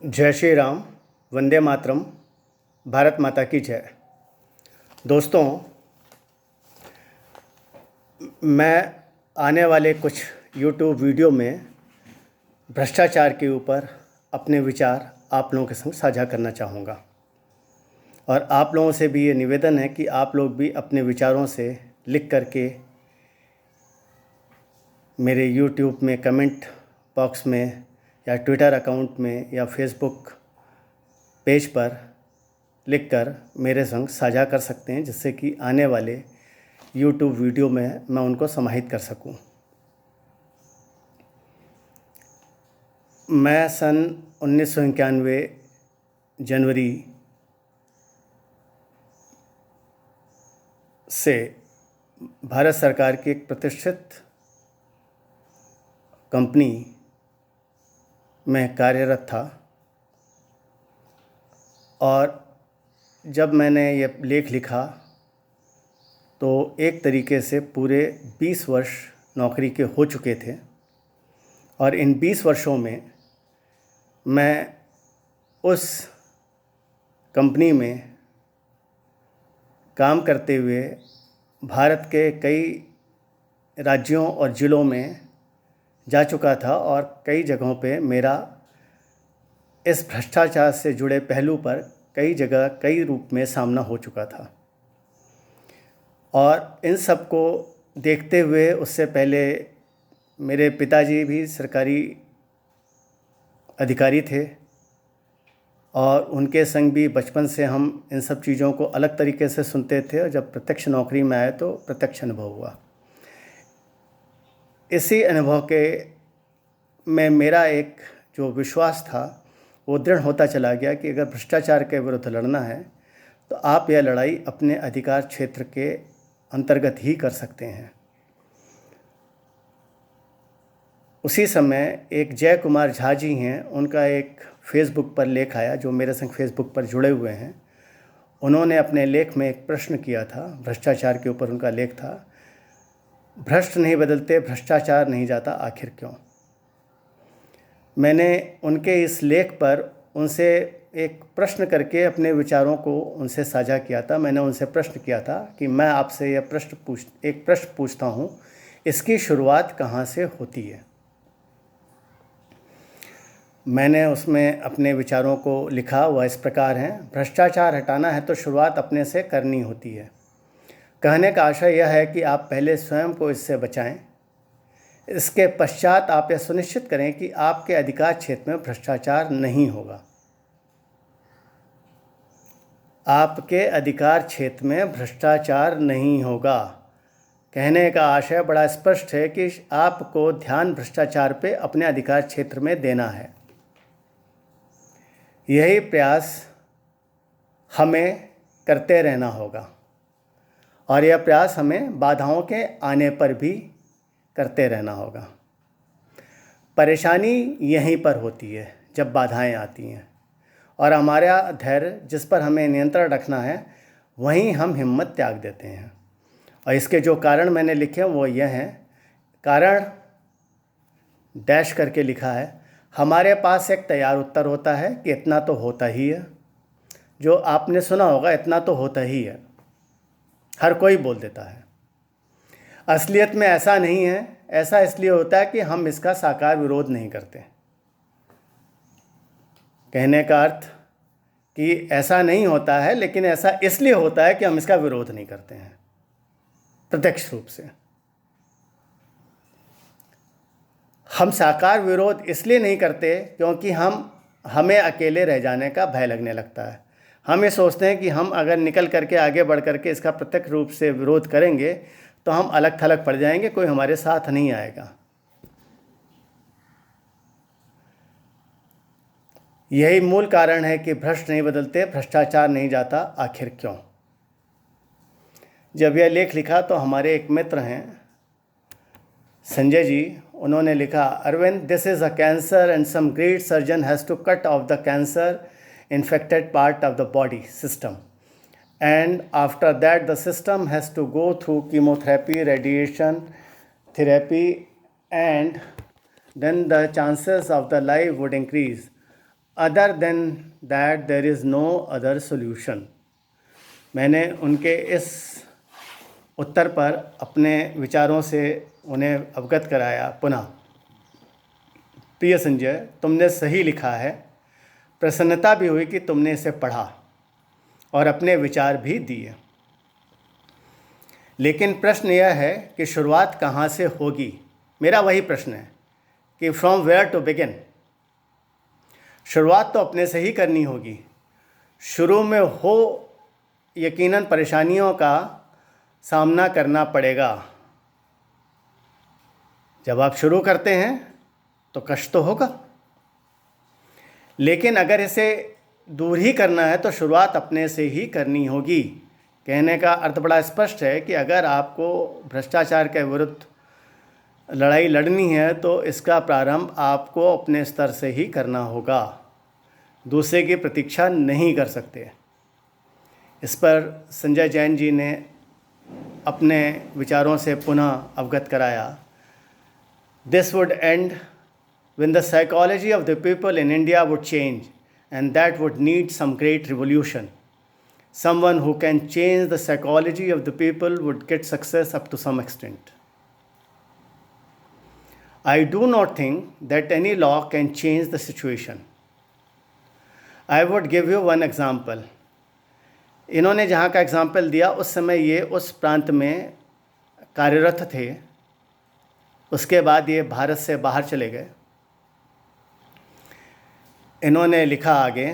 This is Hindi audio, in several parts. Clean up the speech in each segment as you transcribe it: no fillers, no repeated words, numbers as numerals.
जय श्री राम। वंदे मातरम। भारत माता की जय। दोस्तों, मैं आने वाले कुछ YouTube वीडियो में भ्रष्टाचार के ऊपर अपने विचार आप लोगों के संग साझा करना चाहूँगा और आप लोगों से भी ये निवेदन है कि आप लोग भी अपने विचारों से लिख करके मेरे YouTube में कमेंट बॉक्स में या ट्विटर अकाउंट में या फेसबुक पेज पर लिखकर मेरे संग साझा कर सकते हैं, जिससे कि आने वाले YouTube वीडियो में मैं उनको समाहित कर सकूं। मैं सन 1991 जनवरी से भारत सरकार की एक प्रतिष्ठित कंपनी में कार्यरत था और जब मैंने ये लेख लिखा तो एक तरीके से पूरे 20 वर्ष नौकरी के हो चुके थे और इन 20 वर्षों में मैं उस कंपनी में काम करते हुए भारत के कई राज्यों और ज़िलों में जा चुका था और कई जगहों पे मेरा इस भ्रष्टाचार से जुड़े पहलू पर कई जगह कई रूप में सामना हो चुका था। और इन सब को देखते हुए उससे पहले मेरे पिताजी भी सरकारी अधिकारी थे और उनके संग भी बचपन से हम इन सब चीज़ों को अलग तरीके से सुनते थे और जब प्रत्यक्ष नौकरी में आए तो प्रत्यक्ष अनुभव हुआ। इसी अनुभव के में मेरा एक जो विश्वास था वो दृढ़ होता चला गया कि अगर भ्रष्टाचार के विरुद्ध लड़ना है तो आप यह लड़ाई अपने अधिकार क्षेत्र के अंतर्गत ही कर सकते हैं। उसी समय एक जय कुमार झा जी हैं, उनका एक फेसबुक पर लेख आया, जो मेरे संग फेसबुक पर जुड़े हुए हैं। उन्होंने अपने लेख में एक प्रश्न किया था, भ्रष्टाचार के ऊपर उनका लेख था, भ्रष्ट नहीं बदलते भ्रष्टाचार नहीं जाता आखिर क्यों। मैंने उनके इस लेख पर उनसे एक प्रश्न करके अपने विचारों को उनसे साझा किया था। मैंने उनसे प्रश्न किया था कि मैं आपसे यह एक प्रश्न पूछता हूँ, इसकी शुरुआत कहाँ से होती है। मैंने उसमें अपने विचारों को लिखा, वह इस प्रकार हैं। भ्रष्टाचार हटाना है तो शुरुआत अपने से करनी होती है। कहने का आशय यह है कि आप पहले स्वयं को इससे बचाएं, इसके पश्चात आप यह सुनिश्चित करें कि आपके अधिकार क्षेत्र में भ्रष्टाचार नहीं होगा। आपके अधिकार क्षेत्र में भ्रष्टाचार नहीं होगा। कहने का आशय बड़ा स्पष्ट है कि आपको ध्यान भ्रष्टाचार पे अपने अधिकार क्षेत्र में देना है। यही प्रयास हमें करते रहना होगा और यह प्रयास हमें बाधाओं के आने पर भी करते रहना होगा। परेशानी यहीं पर होती है जब बाधाएं आती हैं और हमारा धैर्य जिस पर हमें नियंत्रण रखना है वहीं हम हिम्मत त्याग देते हैं। और इसके जो कारण मैंने लिखे हैं वो यह हैं। कारण डैश करके लिखा है। हमारे पास एक तैयार उत्तर होता है कि इतना तो होता ही है। जो आपने सुना होगा, इतना तो होता ही है, हर कोई बोल देता है। असलियत में ऐसा नहीं है। ऐसा इसलिए होता है कि हम इसका साकार विरोध नहीं करते। कहने का अर्थ कि ऐसा नहीं होता है, लेकिन ऐसा इसलिए होता है कि हम इसका विरोध नहीं करते हैं प्रत्यक्ष रूप से। हम साकार विरोध इसलिए नहीं करते क्योंकि हमें अकेले रह जाने का भय लगने लगता है। हम ये सोचते हैं कि हम अगर निकल करके आगे बढ़ करके इसका प्रत्यक्ष रूप से विरोध करेंगे तो हम अलग थलग पड़ जाएंगे, कोई हमारे साथ नहीं आएगा। यही मूल कारण है कि भ्रष्ट नहीं बदलते भ्रष्टाचार नहीं जाता आखिर क्यों। जब यह लेख लिखा तो हमारे एक मित्र हैं संजय जी, उन्होंने लिखा, Arvind, this is a cancer and some great surgeon has to cut off the cancer infected part of the body system, and after that the system has to go through chemotherapy, radiation therapy, and then the chances of the life would increase. Other than that there is no other solution. मैंने उनके इस उत्तर पर अपने विचारों से उन्हें अवगत कराया। पुनः, प्रिय संजय, तुमने सही लिखा है। प्रसन्नता भी हुई कि तुमने इसे पढ़ा और अपने विचार भी दिए। लेकिन प्रश्न यह है कि शुरुआत कहाँ से होगी। मेरा वही प्रश्न है कि फ्रॉम वेयर टू बिगिन। शुरुआत तो अपने से ही करनी होगी। शुरू में हो यकीनन परेशानियों का सामना करना पड़ेगा। जब आप शुरू करते हैं तो कष्ट तो होगा, लेकिन अगर इसे दूर ही करना है तो शुरुआत अपने से ही करनी होगी। कहने का अर्थ बड़ा स्पष्ट है कि अगर आपको भ्रष्टाचार के विरुद्ध लड़ाई लड़नी है तो इसका प्रारंभ आपको अपने स्तर से ही करना होगा। दूसरे की प्रतीक्षा नहीं कर सकते। इस पर संजय जैन जी ने अपने विचारों से पुनः अवगत कराया। This would and when the psychology of the people in India would change, and that would need some great revolution. Someone who can change the psychology of the people would get success up to some extent. I do not think that any law can change the situation. I would give you one example. इन्होंने जहाँ का एग्जाम्पल दिया उस समय ये उस प्रांत में कार्यरत थे, उसके बाद ये भारत से बाहर चले गए। इन्होंने लिखा आगे,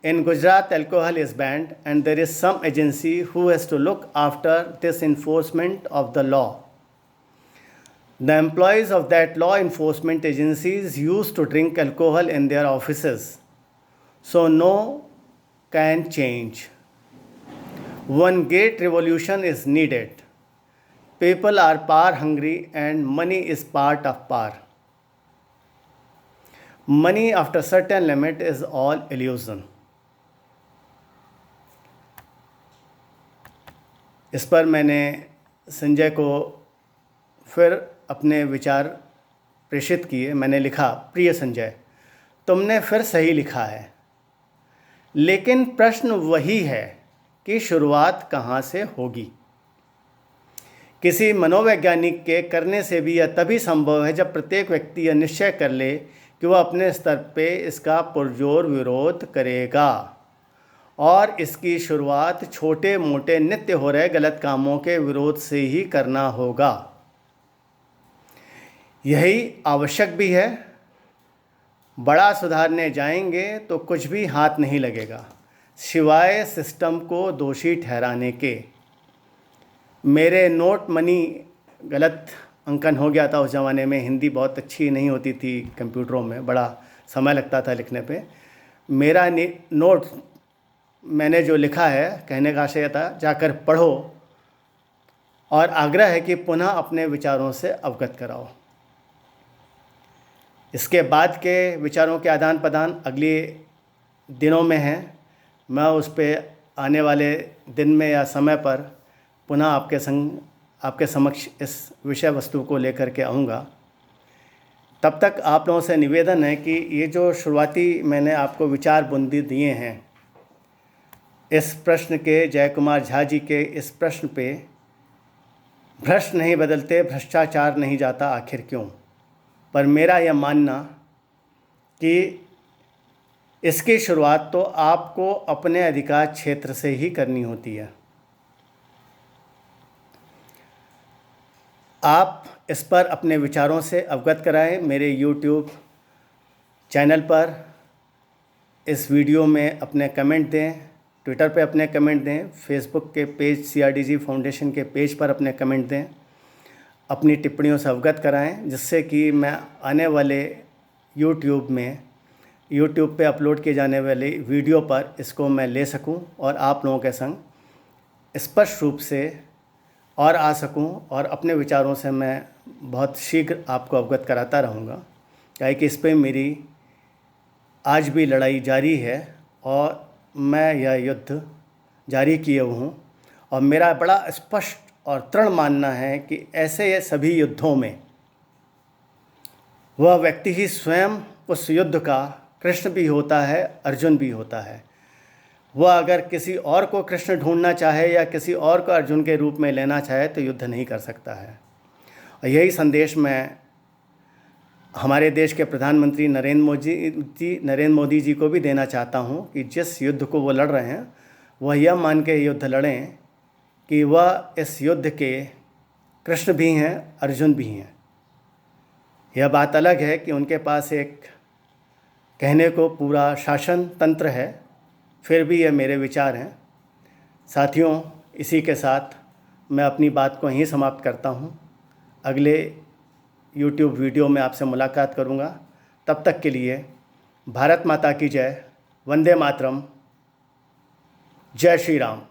in Gujarat alcohol is banned and there is some agency who has to look after this enforcement of the law. The employees of that law enforcement agencies used to drink alcohol in their offices, so no can change. One great revolution is needed. People are power hungry and money is part of power. Money after certain limit is all illusion. इस पर मैंने संजय को फिर अपने विचार प्रेषित किए। मैंने लिखा, प्रिय संजय, तुमने फिर सही लिखा है, लेकिन प्रश्न वही है कि शुरुआत कहाँ से होगी। किसी मनोवैज्ञानिक के करने से भी यह तभी संभव है जब प्रत्येक व्यक्ति यह निश्चय कर ले कि वह अपने स्तर पे इसका पुरजोर विरोध करेगा और इसकी शुरुआत छोटे मोटे नित्य हो रहे गलत कामों के विरोध से ही करना होगा। यही आवश्यक भी है। बड़ा सुधारने जाएंगे तो कुछ भी हाथ नहीं लगेगा सिवाय सिस्टम को दोषी ठहराने के। मेरे नोट मनी गलत अंकन हो गया था उस ज़माने में। हिंदी बहुत अच्छी नहीं होती थी, कंप्यूटरों में बड़ा समय लगता था लिखने पे। मेरा नोट मैंने जो लिखा है, कहने का आशय था, जाकर पढ़ो और आग्रह है कि पुनः अपने विचारों से अवगत कराओ। इसके बाद के विचारों के आदान प्रदान अगले दिनों में हैं। मैं उस पर आने वाले दिन में या समय पर पुनः आपके समक्ष इस विषय वस्तु को लेकर के आऊँगा। तब तक आप लोगों से निवेदन है कि ये जो शुरुआती मैंने आपको विचार बुंदी दिए हैं, इस प्रश्न के, जय कुमार झा जी के इस प्रश्न पे, भ्रष्ट नहीं बदलते भ्रष्टाचार नहीं जाता आखिर क्यों, पर मेरा यह मानना कि इसकी शुरुआत तो आपको अपने अधिकार क्षेत्र से ही करनी होती है। आप इस पर अपने विचारों से अवगत कराएं। मेरे YouTube चैनल पर इस वीडियो में अपने कमेंट दें, ट्विटर पे अपने कमेंट दें, फेसबुक के पेज CRDG फाउंडेशन के पेज पर अपने कमेंट दें, अपनी टिप्पणियों से अवगत कराएं, जिससे कि मैं आने वाले YouTube पे अपलोड किए जाने वाले वीडियो पर इसको मैं ले सकूं और आप लोगों के संग स्पष्ट रूप से और आ सकूं और अपने विचारों से मैं बहुत शीघ्र आपको अवगत कराता रहूँगा। क्या कि इस पर मेरी आज भी लड़ाई जारी है और मैं यह युद्ध जारी किए हूँ और मेरा बड़ा स्पष्ट और दृढ़ मानना है कि ऐसे सभी युद्धों में वह व्यक्ति ही स्वयं उस युद्ध का कृष्ण भी होता है, अर्जुन भी होता है। वह अगर किसी और को कृष्ण ढूंढना चाहे या किसी और को अर्जुन के रूप में लेना चाहे तो युद्ध नहीं कर सकता है। और यही संदेश मैं हमारे देश के प्रधानमंत्री नरेंद्र मोदी जी को भी देना चाहता हूं कि जिस युद्ध को वो लड़ रहे हैं वह यह मान के युद्ध लड़ें कि वह इस युद्ध के कृष्ण भी हैं, अर्जुन भी हैं। यह बात अलग है कि उनके पास एक कहने को पूरा शासन तंत्र है, फिर भी यह मेरे विचार हैं। साथियों, इसी के साथ मैं अपनी बात को यहीं समाप्त करता हूँ। अगले YouTube वीडियो में आपसे मुलाकात करूँगा। तब तक के लिए भारत माता की जय, वंदे मातरम, जय श्री राम।